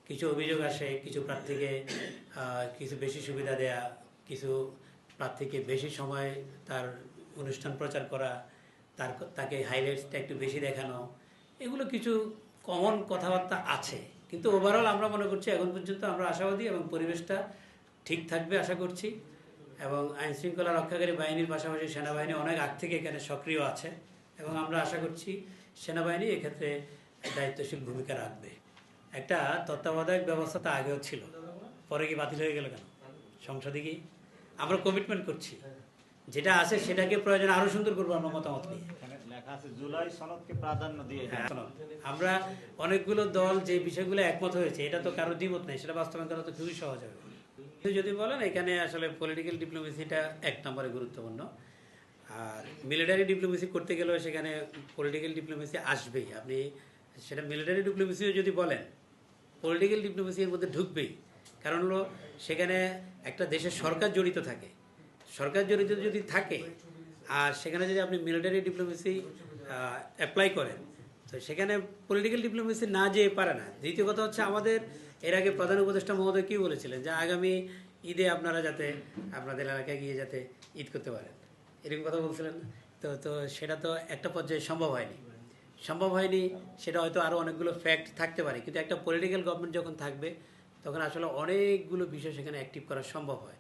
কিছু অভিযোগ আসে, কিছু প্রার্থীকে কিছু বেশি সুবিধা দেয়া, কিছু প্রার্থীকে বেশি সময় তার অনুষ্ঠান প্রচার করা, তাকে হাইলাইটসটা একটু বেশি দেখানো, এগুলো কিছু কমন কথাবার্তা আছে। কিন্তু ওভারঅল আমরা মনে করছি এখন পর্যন্ত আমরা আশাবাদী এবং পরিবেশটা ঠিক থাকবে আশা করছি। এবং আইনশৃঙ্খলা রক্ষাকারী বাহিনীর পাশাপাশি সেনাবাহিনী অনেক আগ থেকে এখানে সক্রিয় আছে এবং আমরা আশা করছি সেনাবাহিনী এক্ষেত্রে দায়িত্বশীল ভূমিকা রাখবে। একটা তত্ত্বাবধায়ক ব্যবস্থা তো আগেও ছিল, পরে কি বাতিল হয়ে গেল কেন? সংসদে কি আমরা কমিটমেন্ট করছি, যেটা আছে সেটাকে প্রয়োজন আরো সুন্দর করবো আমরা মতামত নিয়ে। জুলাই সনদকে প্রাধান্য দিয়ে আমরা অনেকগুলো দল যে বিষয়গুলো একমত হয়েছে, এটা তো কারো দ্বিমত নেই, সেটা বাস্তবায়ন করা তো খুবই সহজ হবে। যদি বলেন এখানে আসলে পলিটিক্যাল ডিপ্লোমেসিটা এক নম্বরে গুরুত্বপূর্ণ, আর মিলিটারি ডিপ্লোমেসি করতে গেলেও সেখানে পলিটিক্যাল ডিপ্লোমেসি আসবেই। আপনি সেটা মিলিটারি ডিপ্লোমেসিও যদি বলেন, পলিটিক্যাল ডিপ্লোমেসি এর মধ্যে ঢুকবেই। কারণ হলো সেখানে একটা দেশের সরকার জড়িত থাকে, সরকার জড়িত যদি থাকে আর সেখানে যদি আপনি মিলিটারি ডিপ্লোমেসি অ্যাপ্লাই করেন, তো সেখানে পলিটিক্যাল ডিপ্লোমেসি না যেয়ে পারে না। দ্বিতীয় কথা হচ্ছে, আমাদের এর আগে প্রধান উপদেষ্টা মহোদয় কী বলেছিলেন যে আগামী ঈদে আপনারা যাতে আপনাদের এলাকায় গিয়ে যাতে ঈদ করতে পারেন, এরকম কথা বলছিলেন। তো সেটা তো একটা পর্যায়ে সম্ভব হয়নি। সেটা হয়তো আরও অনেকগুলো ফ্যাক্ট থাকতে পারে, কিন্তু একটা পলিটিক্যাল গভর্নমেন্ট যখন থাকবে তখন আসলে অনেকগুলো বিষয় সেখানে অ্যাক্টিভ করা সম্ভব হয়।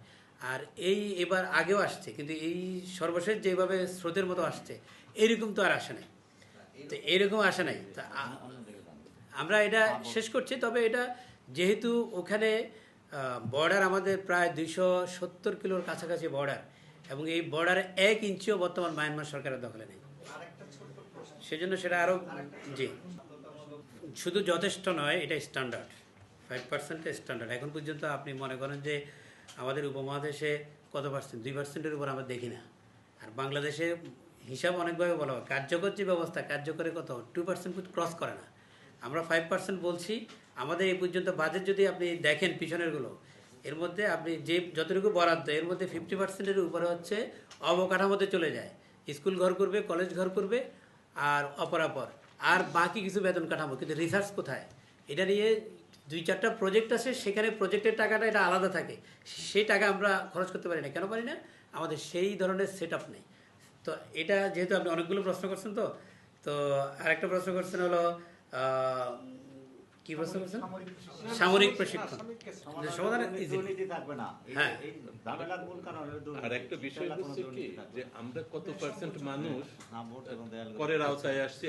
আর এবার আগেও আসছে, কিন্তু এই সর্বশেষ যেভাবে স্রোতের মতো আসছে এইরকম তো আর আসে নাই। তো এইরকম আসে নাই, তা আমরা এটা শেষ করছি। তবে এটা যেহেতু ওখানে বর্ডার আমাদের প্রায় 270 কিলোর কাছাকাছি বর্ডার, এবং এই বর্ডারে 1 ইঞ্চিও বর্তমান মায়ানমার সরকারের দখলে নেই, সেজন্য সেটা আরও জি শুধু যথেষ্ট নয়, এটা স্ট্যান্ডার্ড 5% স্ট্যান্ডার্ড। এখন পর্যন্ত আপনি মনে করেন যে আমাদের উপমহাদেশে কত পার্সেন্ট, 2%-এর উপর আমরা দেখি না। আর বাংলাদেশে হিসাব অনেকভাবে বলা হয়, কার্যকর যে ব্যবস্থা কার্যকরে কত 2% ক্রস করে না। আমরা 5% বলছি। আমাদের এই পর্যন্ত বাজেট যদি আপনি দেখেন পিছনেরগুলো, এর মধ্যে আপনি যে যতটুকু বরাদ্দ, এর মধ্যে 50%-এর উপরে হচ্ছে অবকাঠামোতে চলে যায়। স্কুল ঘর করবে, কলেজ ঘর করবে আর অপরাপর, আর বাকি কিছু বেতন কাঠামো। কিন্তু রিসার্চ কোথায়? এটা নিয়ে 2-4টা প্রজেক্ট আছে, সেখানে প্রজেক্টের টাকাটা এটা আলাদা থাকে, সেই টাকা আমরা খরচ করতে পারি না। কেন পারি না? আমাদের সেই ধরনের সেট আপ নেই। তো এটা যেহেতু আপনি অনেকগুলো প্রশ্ন করছেন, তো আরেকটা প্রশ্ন করছেন হলো কি প্রশ্ন করছেন? সামরিক প্রশিক্ষণ সমাধান থাকবে না। হ্যাঁ, আর একটা বিষয় হচ্ছে কি যে আমরা কত পার্সেন্ট মানুষ করের আওতায় আসছি।